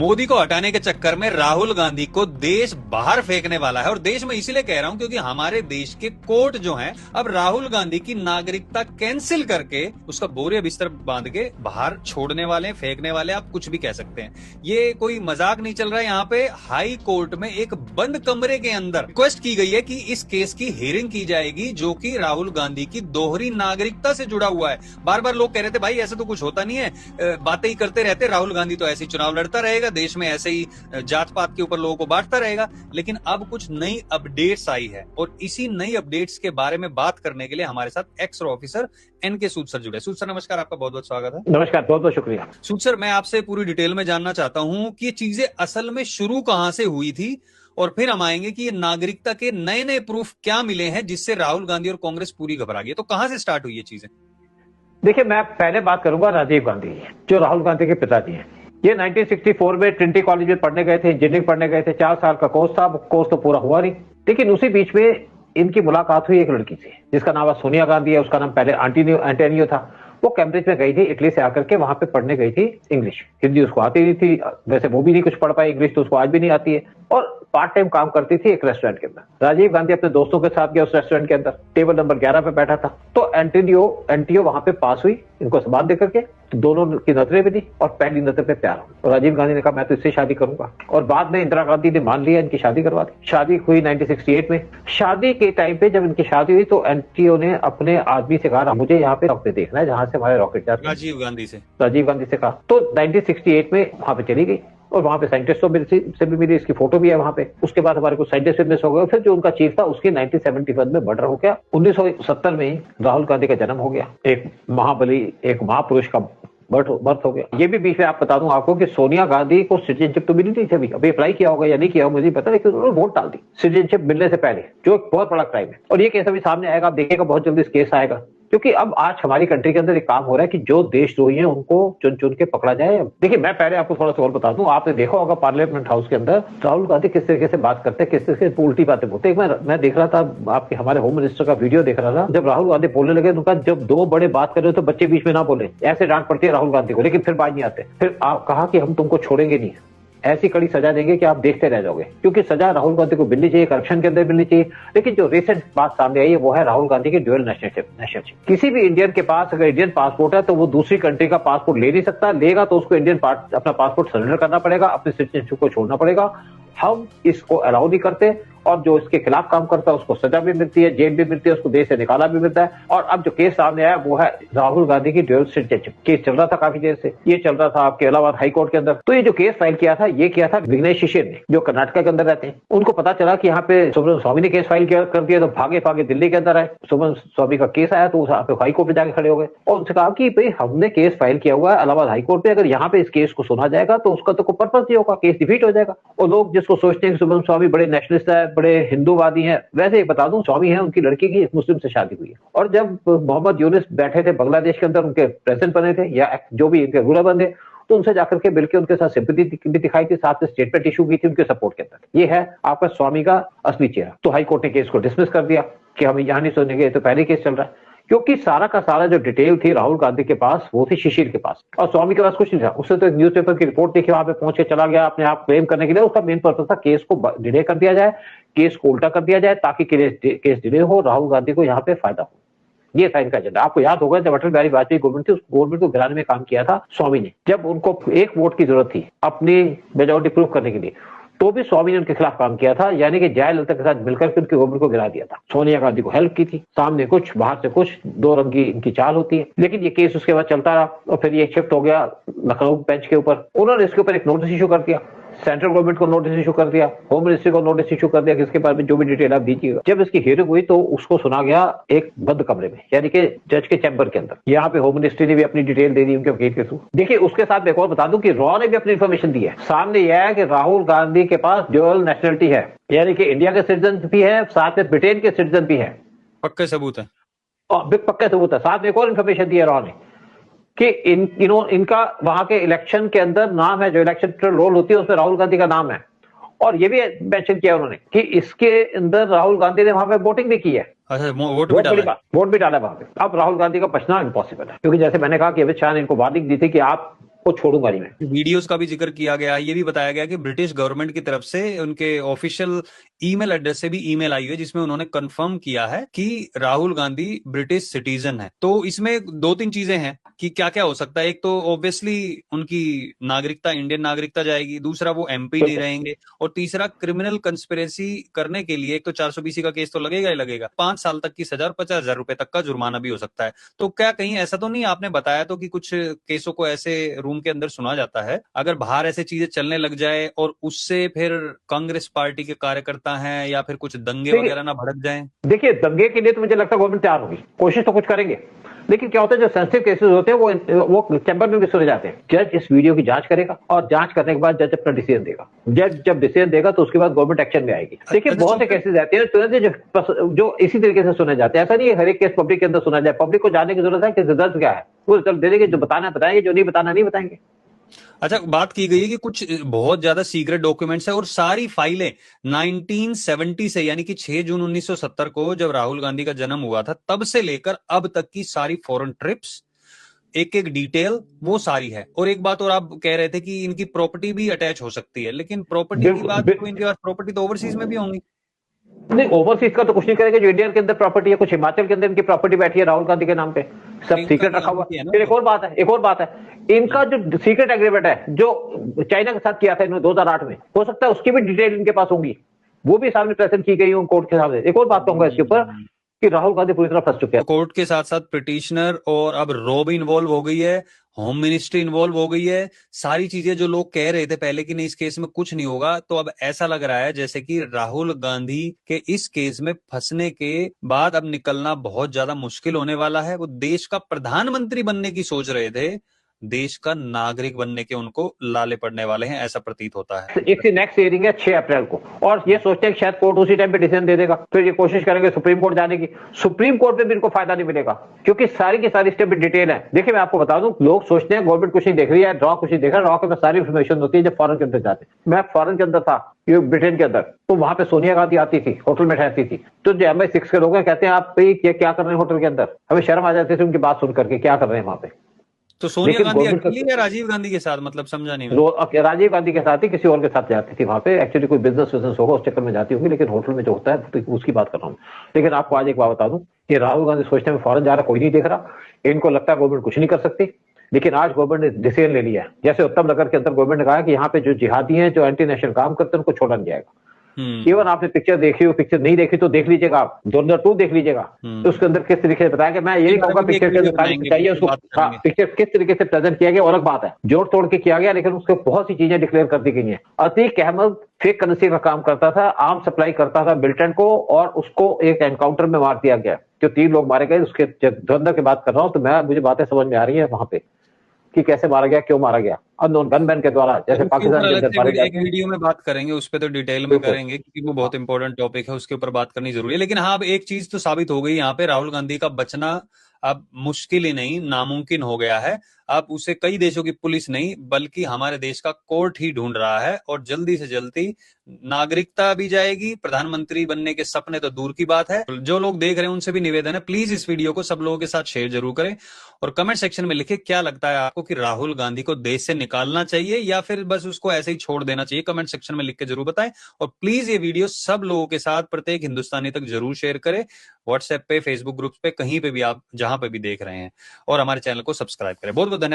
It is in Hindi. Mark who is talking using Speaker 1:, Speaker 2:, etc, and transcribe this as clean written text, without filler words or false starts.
Speaker 1: मोदी को हटाने के चक्कर में राहुल गांधी को देश बाहर फेंकने वाला है। और देश में इसीलिए कह रहा हूं क्योंकि हमारे देश के कोर्ट जो हैं अब राहुल गांधी की नागरिकता कैंसिल करके उसका बोरिया बिस्तर बांध के बाहर छोड़ने वाले, फेंकने वाले, आप कुछ भी कह सकते हैं। ये कोई मजाक नहीं चल रहा है। यहाँ पे हाई कोर्ट में एक बंद कमरे के अंदर रिक्वेस्ट की गई है कि इस केस की हियरिंग की जाएगी जो कि राहुल गांधी की दोहरी नागरिकता से जुड़ा हुआ है। बार बार लोग कह रहे थे भाई ऐसा तो कुछ होता नहीं है, बातें ही करते रहते, राहुल गांधी तो ऐसे ही चुनाव लड़ता रहेगा, देश में ऐसे ही जात पात के ऊपर लोगों को बांटता रहेगा। लेकिन अब कुछ नई अपडेट्स आई है और इसी नई अपडेट्स के बारे में बात करने के लिए हमारे साथ एक्स ऑफिसर एनके सूद सर जुड़े। सूद सर नमस्कार, आपका बहुत बहुत स्वागत है।
Speaker 2: नमस्कार, बहुत बहुत शुक्रिया।
Speaker 1: सूद सर, मैं आपसे पूरी डिटेल में जानना चाहता हूं कि ये चीजें असल में शुरू कहां से हुई थी और फिर हम आएंगे कि ये नागरिकता के नए नए प्रूफ क्या मिले हैं जिससे राहुल गांधी और कांग्रेस पूरी घबरा गई। तो कहां से स्टार्ट हुई ये चीजें?
Speaker 2: देखिए, मैं पहले बात करूंगा राजीव गांधी, जो राहुल गांधी के पिताजी हैं। ये 1964 में ट्रिनिटी कॉलेज में पढ़ने गए थे, इंजीनियरिंग पढ़ने गए थे। 4 साल का कोर्स था, कोर्स तो पूरा हुआ नहीं। लेकिन उसी बीच में इनकी मुलाकात हुई एक लड़की से जिसका नाम सोनिया गांधी है। उसका नाम पहले एंटोनियो था। वो कैम्ब्रिज में गई थी, इटली से आकर के वहां पे पढ़ने गई थी इंग्लिश। हिंदी उसको आती नहीं थी, वैसे वो भी नहीं कुछ पढ़ पाई, इंग्लिश तो उसको आज भी नहीं आती है। और पार्ट टाइम काम करती थी एक रेस्टोरेंट के अंदर। राजीव गांधी अपने दोस्तों के साथ गया उस रेस्टोरेंट के अंदर, टेबल नंबर 11 पे बैठा था। तो एंटियो वहां पे पास हुई, इनको सवाल देकर के। तो दोनों की नजरें भी दी और पहली नजर पे प्यार हो। और राजीव गांधी ने कहा मैं तो इससे शादी करूंगा। और बाद में इंदिरा गांधी ने मान लिया, इनकी शादी करवा दी। शादी हुई 1968 में। शादी के टाइम पे जब इनकी शादी हुई तो एंटियो ने अपने आदमी से कहा मुझे यहाँ पे रॉकेट देखना है जहां से हमारे रॉकेट जाते हैं।
Speaker 1: राजीव गांधी से कहा।
Speaker 2: तो 1968 में वहां पे चली गई और वहां पे साइंटिस्टों से भी मिली। इसकी फोटो भी है वहां पे। उसके बाद हमारे कुछ साइंटिस्ट मिस हो गए। फिर जो उनका चीफ था उसकी 1971 में मर्डर हो गया। 1970 में ही राहुल गांधी का जन्म हो गया। एक महाबली, एक महापुरुष का बर्थ हो गया। ये भी बीच में आप बता दूं आपको कि सोनिया गांधी को सिटीजनशिप तो मिली नहीं थी। अभी अप्लाई किया होगा या नहीं किया होगा मुझे पता, लेकिन उन्होंने वोट डाल दी सिटीजनशिप मिलने से पहले, जो एक बहुत बड़ा क्राइम है। और ये केस अभी सामने आएगा, आप देखिएगा बहुत जल्दी इस केस आएगा। क्योंकि अब आज हमारी कंट्री के अंदर एक काम हो रहा है कि जो देशद्रोही हैं उनको चुन चुन के पकड़ा जाए। देखिए, मैं पहले आपको थोड़ा सा और बता दूं। आपने देखा होगा पार्लियामेंट हाउस के अंदर राहुल गांधी किस तरीके से बात करते हैं, किस तरीके से उल्टी बातें बोलते हैं। मैं देख रहा था, आपके हमारे होम मिनिस्टर का वीडियो देख रहा था। जब राहुल गांधी बोलने लगे उनका, जब दो बड़े बात कर रहे हो तो बच्चे बीच में ना बोले, ऐसे डांट पड़ती है राहुल गांधी को। लेकिन फिर बात नहीं आते। फिर आप कहा कि हम तुमको छोड़ेंगे नहीं, ऐसी कड़ी सजा देंगे कि आप देखते रह जाओगे। क्योंकि सजा राहुल गांधी को मिलनी चाहिए, करप्शन के अंदर मिलनी चाहिए। लेकिन जो रिसेंट बात सामने आई है वो है राहुल गांधी की ड्यूअल नेशनलशिप। किसी भी इंडियन के पास अगर इंडियन पासपोर्ट है तो वो दूसरी कंट्री का पासपोर्ट ले नहीं सकता। लेगा तो उसको अपना पासपोर्ट सरेंडर करना पड़ेगा, अपनी सिटीजनशिप को छोड़ना पड़ेगा। हम इसको अलाउ नहीं करते और जो इसके खिलाफ काम करता है उसको सजा भी मिलती है, जेल भी मिलती है, उसको देश से निकाला भी मिलता है। और अब जो केस सामने आया वो है राहुल गांधी की ड्यूअल सिटीजनशिप। केस चल रहा था काफी देर से, ये चल रहा था आपके इलाहाबाद हाई कोर्ट के अंदर। तो ये जो केस फाइल किया था, ये किया था विघ्नेश शिशिर ने, जो कर्नाटक के अंदर रहते हैं। उनको पता चला कि यहाँ पे सुब्रमण्यम स्वामी ने केस फाइल कर दिया, तो भागे दिल्ली के अंदर आए। सुब्रमण्यम स्वामी का केस आया तो हाई कोर्ट में जाके खड़े हो गए और उनसे कहा कि भाई हमने केस फाइल किया हुआ है इलाहाबाद हाई कोर्ट में, अगर यहाँ पे इस केस को सुना जाएगा तो उसका तो कोई पर्पज नहीं होगा, केस डिफीट हो जाएगा। और लोग जिसको सोचते हैं कि सुब्रमण्यम स्वामी बड़े नेशनलिस्ट है, बड़े हिंदूवादी हैं, वैसे बता दूं स्वामी है, उनकी लड़की की एक मुस्लिम से शादी हुई है। और जब मोहम्मद यूनिस बैठे थे बांग्लादेश के अंदर, उनके प्रेसिडेंट बने थे या जो भी इनके रूलर बने, तो उनसे जाकर के मिलकर उनके साथ सिंपैथी भी दिखाई थी, साथ में स्टेटमेंट इशू की थी उनके सपोर्ट के अंदर। ये है आपका स्वामी का असली चेहरा। तो हाई कोर्ट ने केस को डिसमिस कर दिया कि हम यहाँ नहीं सुनेंगे, तो पहले केस चल रहा है। क्योंकि सारा का सारा जो डिटेल थी राहुल गांधी के पास वो थी शिशिर के पास, और स्वामी के पास कुछ नहीं था। उससे तो एक न्यूज़पेपर की रिपोर्ट देखी, वहां पे पहुंच के चला गया अपने आप क्लेम करने के लिए। उसका मेन पर्पस था केस को डिले कर दिया जाए, केस को उल्टा कर दिया जाए ताकि केस डिले हो, राहुल गांधी को यहाँ पे फायदा हो। ये था इनका एजेंडा। आपको याद होगा जब अटल बिहारी वाजपेयी गवर्नमेंट थी, उस गवर्नमेंट को गिराने में काम किया था स्वामी ने। जब उनको एक वोट की जरूरत थी अपनी मेजोरिटी प्रूव करने के लिए, तो भी स्वामी ने उनके खिलाफ काम किया था। यानी कि जयललिता के साथ मिलकर के उनकी गवर्नमेंट को गिरा दिया था। सोनिया गांधी को हेल्प की थी, सामने कुछ बाहर से कुछ, दो रंगी इनकी चाल होती है। लेकिन ये केस उसके बाद चलता रहा और फिर ये शिफ्ट हो गया लखनऊ बेंच के ऊपर। उन्होंने इसके ऊपर एक नोटिस इशू कर दिया, सेंट्रल गवर्नमेंट को नोटिस इशू कर दिया, होम मिनिस्ट्री को नोटिस इशू कर दिया कि इसके बारे में जो भी डिटेल आप दीजिएगा। जब इसकी हियरिंग हुई तो उसको सुना गया एक बंद कमरे में, यानी कि जज के चैम्बर के अंदर। यहाँ पे होम मिनिस्ट्री ने भी अपनी डिटेल दे दी उनके वकील के थ्रू। देखिए, उसके साथ मैं एक और बता दूं कि रॉ ने भी अपनी इन्फॉर्मेशन दी है। सामने यह है कि राहुल गांधी के पास ड्यूअल नेशनलिटी है, यानी कि इंडिया के सिटीजन भी है, साथ में ब्रिटेन के सिटीजन भी है।
Speaker 1: पक्के सबूत है
Speaker 2: और पक्के सबूत है। साथ में एक और इन्फॉर्मेशन दी है रॉ ने कि इनका वहां के इलेक्शन के अंदर नाम है, जो इलेक्शन रोल होती है उसमें राहुल गांधी का नाम है। और ये भी मेंशन किया उन्होंने कि इसके अंदर राहुल गांधी ने वहां पे वोटिंग भी की है।
Speaker 1: अच्छा, वोट भी डाला
Speaker 2: वहां पे। अब राहुल गांधी का बचना इम्पॉसिबल है, क्योंकि जैसे मैंने कहा कि अमित शाह ने इनको वार्निंग दी थी कि आप वो छोड़ूंगा नहीं मैं।
Speaker 1: वीडियोस का भी जिक्र किया गया, ये भी बताया गया कि ब्रिटिश गवर्नमेंट की तरफ से उनके ऑफिशियल ईमेल एड्रेस से भी ईमेल आई हुई है जिसमें उन्होंने कंफर्म किया है कि राहुल गांधी ब्रिटिश सिटीजन है। तो इसमें दो तीन चीजें हैं कि क्या क्या हो सकता है। एक तो ऑब्वियसली उनकी नागरिकता, इंडियन नागरिकता जाएगी, दूसरा वो एमपी नहीं रहेंगे, और तीसरा क्रिमिनल कंस्पिरेसी करने के लिए एक तो 420 का केस तो लगेगा ही लगेगा, 5 साल तक की सजा और 50,000 रुपए तक का जुर्माना भी हो सकता है। तो क्या कहीं ऐसा तो नहीं, आपने बताया तो कि कुछ केसों को ऐसे रूम के अंदर सुना जाता है, अगर बाहर ऐसे चीजें चलने लग जाए और उससे फिर कांग्रेस पार्टी के कार्यकर्ता हैं या फिर कुछ दंगे वगैरह ना भड़क जाएं?
Speaker 2: देखिए, दंगे के लिए तो मुझे लगता है गवर्नमेंट तैयार होगी, कोशिश तो कुछ करेंगे, लेकिन क्या होता है जो सेंसिटिव केसेस होते हैं वो चैंबर में भी सुने जाते हैं। जज इस वीडियो की जांच करेगा और जांच करने के बाद जज अपना डिसीजन देगा। जज जब डिसीजन देगा तो उसके बाद गवर्नमेंट एक्शन में आएगी। देखिए, बहुत से केसेस रहते हैं तुरंत जो इसी तरीके से सुने जाते हैं। ऐसा नहीं है हर एक केस पब्लिक के अंदर सुना जाए, पब्लिक को जानने की जरूरत है कि रिजल्ट क्या है, वो रिजल्ट दे देंगे, जो बताना बताएंगे, जो नहीं बताना नहीं बताएंगे।
Speaker 1: अच्छा, बात की गई है कि कुछ बहुत ज्यादा सीक्रेट डॉक्यूमेंट्स है और सारी फाइलें 1970 से, यानी कि 6 जून 1970 को जब राहुल गांधी का जन्म हुआ था तब से लेकर अब तक की सारी फॉरेन ट्रिप्स, एक एक डिटेल वो सारी है। और एक बात और आप कह रहे थे कि इनकी प्रॉपर्टी भी अटैच हो सकती है, लेकिन प्रॉपर्टी की बात तो इनके पास प्रॉपर्टी तो ओवरसीज में भी होंगी।
Speaker 2: नहीं, ओवरसीज का तो कुछ नहीं करेंगे। जो इंडिया के अंदर प्रॉपर्टी है, कुछ हिमाचल के अंदर इनकी प्रॉपर्टी बैठी है राहुल गांधी के नाम पे, सब सीक्रेट रखा हुआ है। फिर एक और बात है, इनका जो सीक्रेट एग्रीमेंट है जो चाइना के साथ किया था इन्होंने 2008 में, हो सकता है उसकी भी डिटेल इनके पास होंगी, वो भी सामने प्रेजेंट की गई हो कोर्ट के सामने। एक और बात कहूंगा इसके ऊपर कि राहुल गांधी पूरी तरह फंस चुके हैं।
Speaker 1: कोर्ट के साथ साथ पिटिशनर और अब रॉ भी इन्वॉल्व हो गई है, होम मिनिस्ट्री इन्वॉल्व हो गई है। सारी चीजें जो लोग कह रहे थे पहले कि नहीं इस केस में कुछ नहीं होगा, तो अब ऐसा लग रहा है जैसे कि राहुल गांधी के इस केस में फंसने के बाद अब निकलना बहुत ज्यादा मुश्किल होने वाला है। वो देश का प्रधानमंत्री बनने की सोच रहे थे, देश का नागरिक बनने के उनको लाले पड़ने वाले हैं, ऐसा प्रतीत होता है।
Speaker 2: एक नेक्स्ट हियरिंग है 6 अप्रैल को, और ये सोचते हैं कि शायद कोर्ट उसी टाइम पे डिसीजन दे देगा। फिर ये कोशिश करेंगे सुप्रीम कोर्ट जाने की। सुप्रीम कोर्ट में भी इनको फायदा नहीं मिलेगा क्योंकि सारी की सारी स्टेप डिटेल है। देखिए, मैं आपको बता दूं, लोग सोचते हैं गवर्नमेंट कुछ नहीं देख रही है, रॉ कुछ नहीं देख रहा। रॉ के पास सारी इन्फॉर्मेशन होती है जब फॉरेन के अंदर जाते हैं। मैं फॉरेन के अंदर था, ये ब्रिटेन के अंदर, तो वहां पे सोनिया गांधी आती थी, होटल में ठहरती थी, तो जो MI6 के लोग कहते हैं आप ये क्या कर रहे हैं होटल के अंदर, हमें शर्म आ जाती थी उनकी बात सुन करके, क्या कर रहे हैं वहां पे।
Speaker 1: तो सोनिया गांधी अकेली या राजीव गांधी के साथ, मतलब समझा नहीं मैं।
Speaker 2: राजीव गांधी के साथ ही किसी और के साथ जाती थी वहां पे। एक्चुअली कोई बिजनेस होगा उस चक्कर में जाती होगी, लेकिन होटल में जो होता है तो उसकी बात कर रहा हूँ। लेकिन आपको आज एक बात बता दूं कि राहुल गांधी सोचते हैं फॉरेन जा रहा, कोई नहीं देख रहा, इनको लगता है गवर्नमेंट कुछ नहीं कर सकती। लेकिन आज गवर्नमेंट ने डिसीजन ले लिया है। जैसे उत्तम नगर के अंदर गवर्नमेंट ने कहा कि यहाँ पे जो जिहादी हैं, जो एंटी नेशनल काम करते हैं, उनको छोड़ा नहीं जाएगा। इवन आपने पिक्चर देखी हो, पिक्चर नहीं देखी तो देख लीजिएगा, आप धुरंधर 2 देख लीजिएगा, तो उसके अंदर किस तरीके से बताया कि मैं यही कहूंगा पिक्चर के अंदर चाहिए उसको, पिक्चर किस तरीके से प्रेजेंट किया गया और बात है, जोड़ तोड़ के किया गया, लेकिन उसको बहुत सी चीजें डिक्लेयर कर दी गई हैं। अतीक अहमद फेक करेंसी का काम करता था, आर्म सप्लाई करता था मिलिटेंट को, और उसको एक एनकाउंटर में मार दिया गया, जो 3 लोग मारे गए। उसके धुरंधर की बात कर रहा हूँ, तो मुझे बातें समझ में आ रही है वहां पे कि कैसे मारा गया, क्यों मारा गया, अननोन गनमैन के द्वारा, जैसे पाकिस्तान के अंदर मारे
Speaker 1: एक वीडियो में बात करेंगे उस पर, तो डिटेल में करेंगे क्योंकि वो बहुत इंपॉर्टेंट टॉपिक है, उसके ऊपर बात करनी जरूरी है। लेकिन हाँ, अब एक चीज तो साबित हो गई यहाँ पे, राहुल गांधी का बचना अब मुश्किल ही नहीं, नामुमकिन हो गया है। अब उसे कई देशों की पुलिस नहीं बल्कि हमारे देश का कोर्ट ही ढूंढ रहा है, और जल्दी से जल्दी नागरिकता भी जाएगी। प्रधानमंत्री बनने के सपने तो दूर की बात है। जो लोग देख रहे हैं उनसे भी निवेदन है, प्लीज इस वीडियो को सब लोगों के साथ शेयर जरूर करें, और कमेंट सेक्शन में लिखे क्या लगता है आपको कि राहुल गांधी को देश से निकालना चाहिए या फिर बस उसको ऐसे ही छोड़ देना चाहिए। कमेंट सेक्शन में लिख के जरूर बताएं, और प्लीज ये वीडियो सब लोगों के साथ, प्रत्येक हिंदुस्तानी तक जरूर शेयर करें, व्हाट्सएप पे, फेसबुक ग्रुप्स पे, कहीं पे भी आप जहां पे भी देख रहे हैं, और हमारे चैनल को सब्सक्राइब करें। बहुत बहुत धन्यवाद।